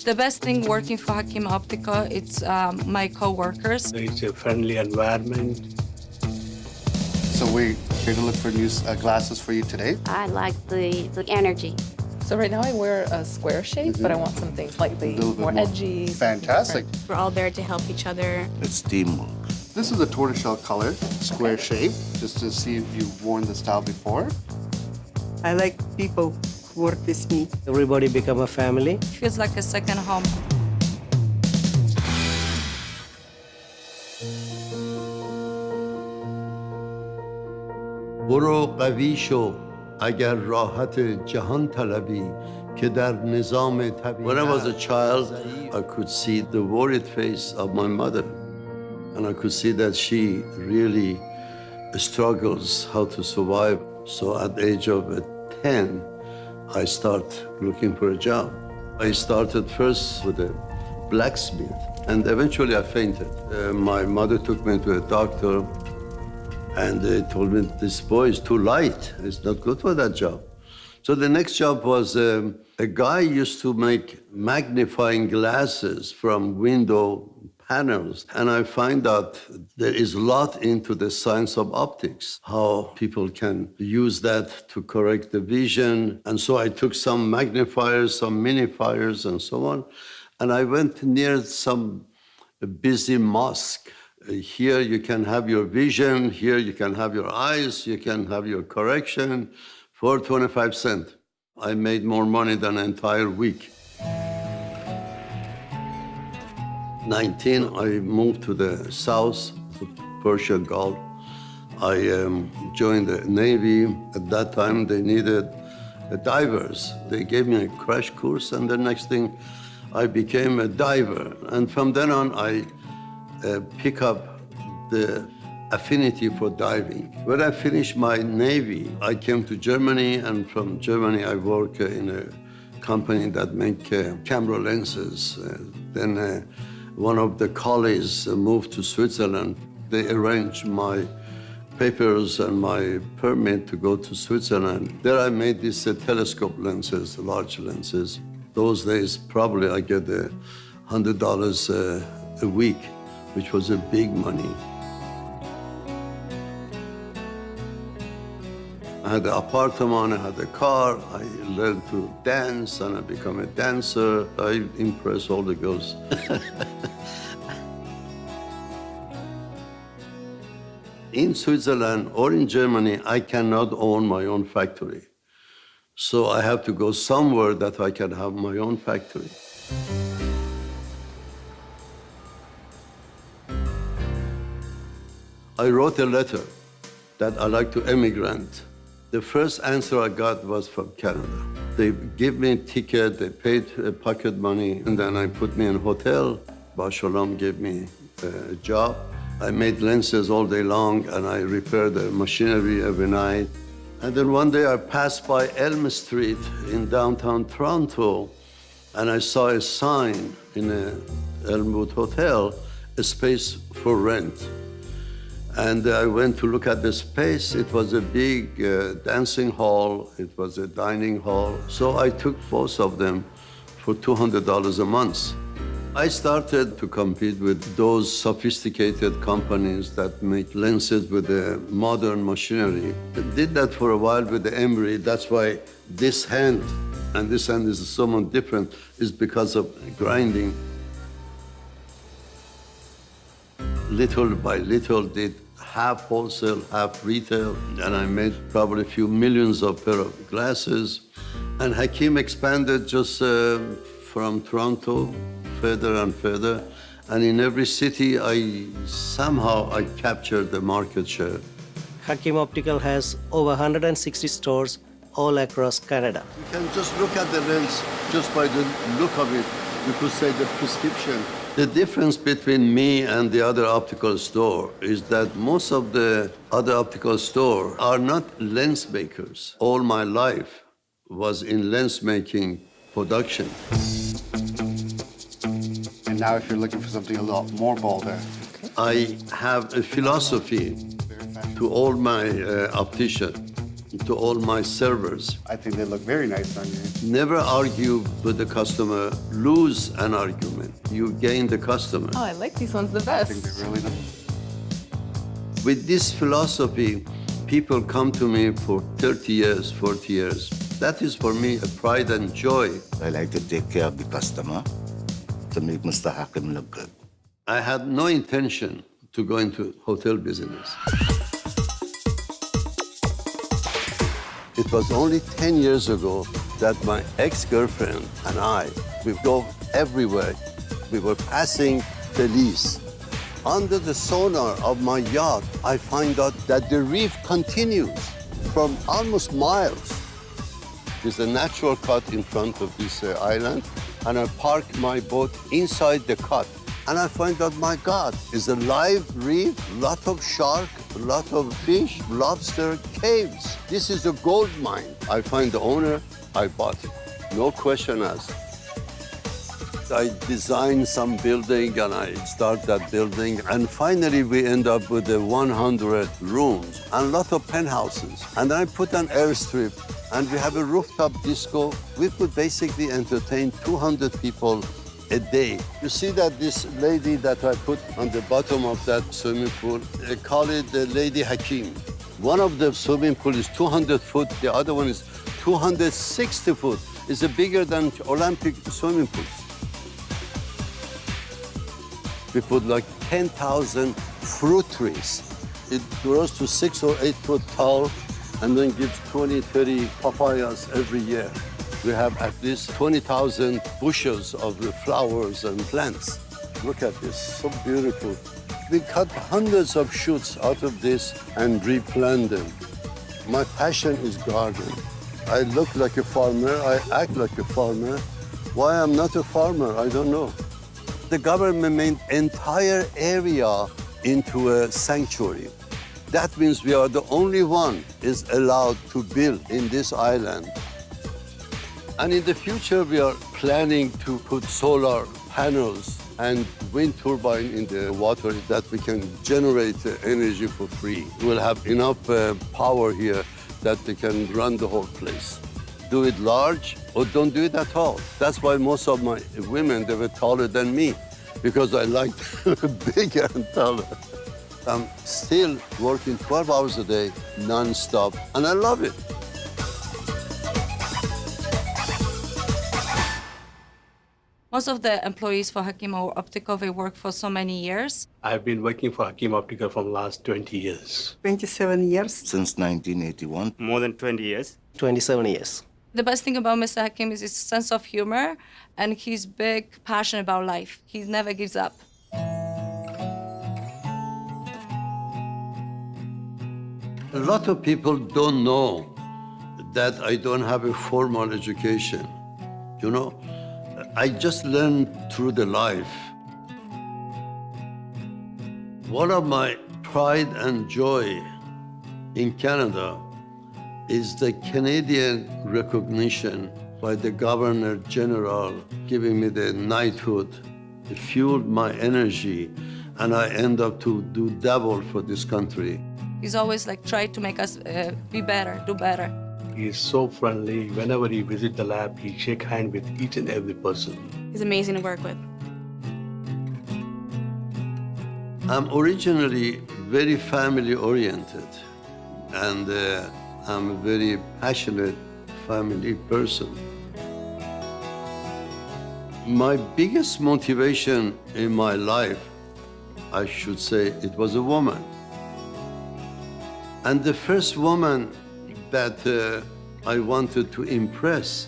The best thing working for Hakim Optical, it's my co-workers. It's a friendly environment. So we're here to look for new glasses for you today. I like the energy. So right now I wear a square shape, but I want something slightly more edgy. Fantastic. We're all there to help each other. It's teamwork. This is a tortoiseshell color, square shape, just to see if you've worn the style before. I like people who work with me. Everybody become a family. It feels like a second home. برو قوی شو اگر راحت جهان طلبی که در نظام طبیعت. When I was a child, I could see the worried face of my mother. And I could see that she really struggles how to survive. So at the age of 10, I start looking for a job. I started first with a blacksmith, and eventually I fainted. My mother took me to a doctor, and they told me, this boy is too light. It's not good for that job. So the next job was a guy used to make magnifying glasses from window panels. And I find out there is a lot into the science of optics, how people can use that to correct the vision. And so I took some magnifiers, some minifiers, and so on. And I went near some busy mosque. Here you can have your vision, here you can have your eyes, you can have your correction for 25 cents. I made more money than an entire week. 19, I moved to the south, to Persian Gulf. I joined the Navy. At that time, they needed divers. They gave me a crash course, and the next thing, I became a diver. And from then on, I pick up the affinity for diving. When I finished my Navy, I came to Germany, and from Germany, I work in a company that make camera lenses. Then one of the colleagues moved to Switzerland. They arranged my papers and my permit to go to Switzerland. There I made these telescope lenses, large lenses. Those days, probably I get $100 a week, which was a big money. I had an apartment, I had a car, I learned to dance, and I became a dancer. I impress all the girls. In Switzerland or in Germany, I cannot own my own factory. So I have to go somewhere that I can have my own factory. I wrote a letter that I like to emigrate. The first answer I got was from Canada. They give me a ticket, they paid pocket money, and then I put me in a hotel. Bashalam gave me a job. I made lenses all day long, and I repaired the machinery every night. And then one day I passed by Elm Street in downtown Toronto, and I saw a sign in a Elmwood Hotel, a space for rent. And I went to look at the space. It was a big dancing hall. It was a dining hall. So I took both of them for $200 a month. I started to compete with those sophisticated companies that make lenses with the modern machinery. I did that for a while with the emery. That's why this hand and this hand is somewhat different, is because of grinding. Little by little, did half wholesale, half retail, and I made probably a few millions of pair of glasses. And Hakim expanded just from Toronto, further and further. And in every city, I captured the market share. Hakim Optical has over 160 stores all across Canada. You can just look at the lens, just by the look of it, you could say the prescription. The difference between me and the other optical store is that most of the other optical stores are not lens makers. All my life was in lens making production. And now if you're looking for something a lot more bolder. I have a philosophy to all my opticians. to all my servers. I think they look very nice on you. Never argue with the customer, lose an argument. You gain the customer. Oh, I like these ones the I think best. they're really nice. With this philosophy, people come to me for 30 years, 40 years. That is for me a pride and joy. I like to take care of the customer to make Mr. Hakim look good. I had no intention to go into hotel business. It was only 10 years ago that my ex-girlfriend and I, we go everywhere. We were passing Belize. Under the sonar of my yacht, I find out that the reef continues from almost miles. There's a natural cut in front of this island, and I park my boat inside the cut. And I find out, my God, it's a live reef, lot of shark, lot of fish, lobster, caves. This is a gold mine. I find the owner, I bought it. No question asked. I designed some building and I start that building. And finally, we end up with 100 rooms and a lot of penthouses. And then I put an airstrip and we have a rooftop disco. We could basically entertain 200 people a day. You see that this lady that I put on the bottom of that swimming pool, they call it the Lady Hakim. One of the swimming pool is 200 foot, the other one is 260 foot. It's bigger than Olympic swimming pools. We put like 10,000 fruit trees. It grows to 6 or 8 foot tall and then gives 20, 30 papayas every year. We have at least 20,000 bushels of the flowers and plants. Look at this, so beautiful. We cut hundreds of shoots out of this and replant them. My passion is gardening. I look like a farmer, I act like a farmer. Why I'm not a farmer, I don't know. The government made entire area into a sanctuary. That means we are the only one is allowed to build in this island. And in the future, we are planning to put solar panels and wind turbine in the water that we can generate energy for free. We'll have enough power here that they can run the whole place. Do it large or don't do it at all. That's why most of my women, they were taller than me, because I like bigger and taller. I'm still working 12 hours a day, non-stop, and I love it. Most of the employees for Hakim Optical, they work for so many years. I've been working for Hakim Optical for the last 20 years. 27 years. Since 1981. More than 20 years. 27 years. The best thing about Mr. Hakim is his sense of humor and his big passion about life. He never gives up. A lot of people don't know that I don't have a formal education. You know, I just learned through the life. One of my pride and joy in Canada is the Canadian recognition by the Governor General giving me the knighthood. It fueled my energy, and I end up to do double for this country. He's always like try to make us be better, do better. He is so friendly. Whenever he visits the lab, he shakes hands with each and every person. He's amazing to work with. I'm originally very family-oriented, and I'm a very passionate family person. My biggest motivation in my life, I should say, it was a woman. And the first woman that I wanted to impress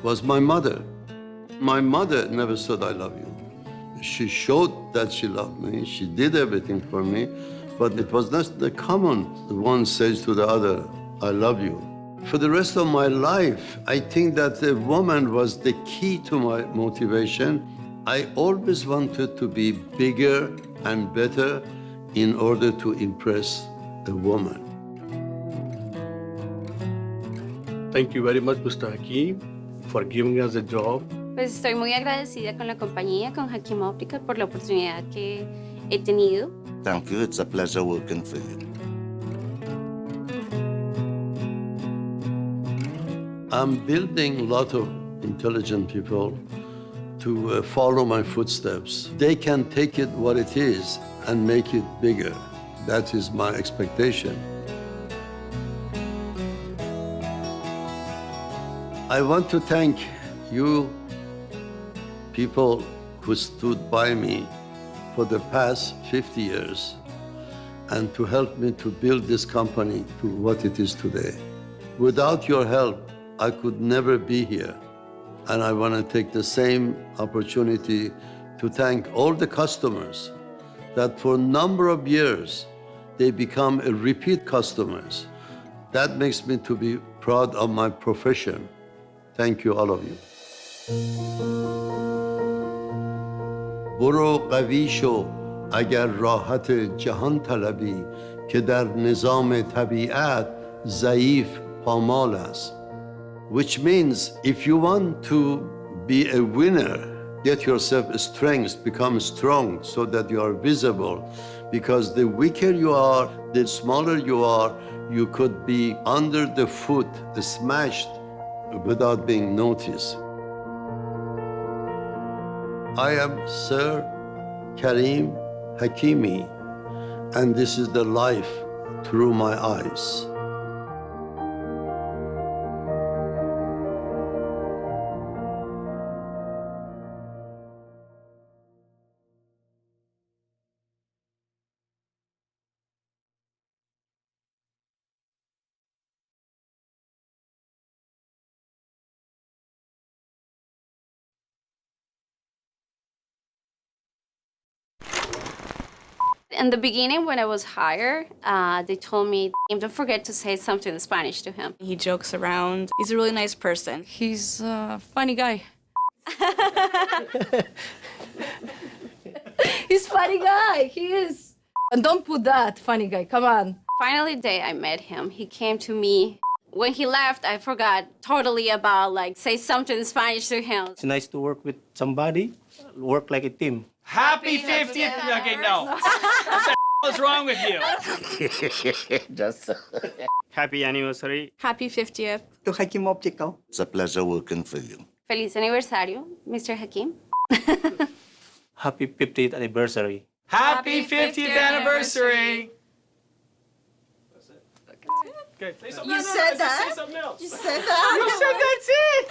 was my mother. My mother never said, I love you. She showed that she loved me. She did everything for me, but it was not the common one says to the other, I love you. For the rest of my life, I think that the woman was the key to my motivation. I always wanted to be bigger and better in order to impress a woman. Thank you very much, Mr. Hakim, for giving us a job. Pues estoy muy agradecida con la compañía, con Hakim Optical, por la oportunidad que he tenido. Thank you. It's a pleasure working for you. I'm building a lot of intelligent people to follow my footsteps. They can take it what it is and make it bigger. That is my expectation. I want to thank you people who stood by me for the past 50 years and to help me to build this company to what it is today. Without your help, I could never be here. And I want to take the same opportunity to thank all the customers that for a number of years, they become a repeat customers. That makes me to be proud of my profession. Thank you, all of you. برو قوی شو اگر راحت جهان طلبی که در نظام طبیعت ضعیف پامال است. Which means if you want to be a winner, get yourself strength, become strong so that you are visible. Because the weaker you are, the smaller you are, you could be under the foot, smashed without being noticed. I am Sir Karim Hakimi, and this is the life through my eyes. In the beginning, when I was hired, they told me, don't forget to say something in Spanish to him. He jokes around. He's a really nice person. He's a funny guy. He's funny guy, he is. And don't put that, funny guy, come on. Finally, the day I met him, he came to me. When he left, I forgot totally about, like, say something in Spanish to him. It's nice to work with somebody, work like a team. Happy 50th! Okay, no. What the is wrong with you? Just Happy anniversary. Happy 50th. To Hakim Optical. it's a pleasure working for you. Feliz aniversario, Mr. Hakim. Happy 50th anniversary. Happy 50th anniversary. Okay. You said that? Say something else. You said that? You said that's it.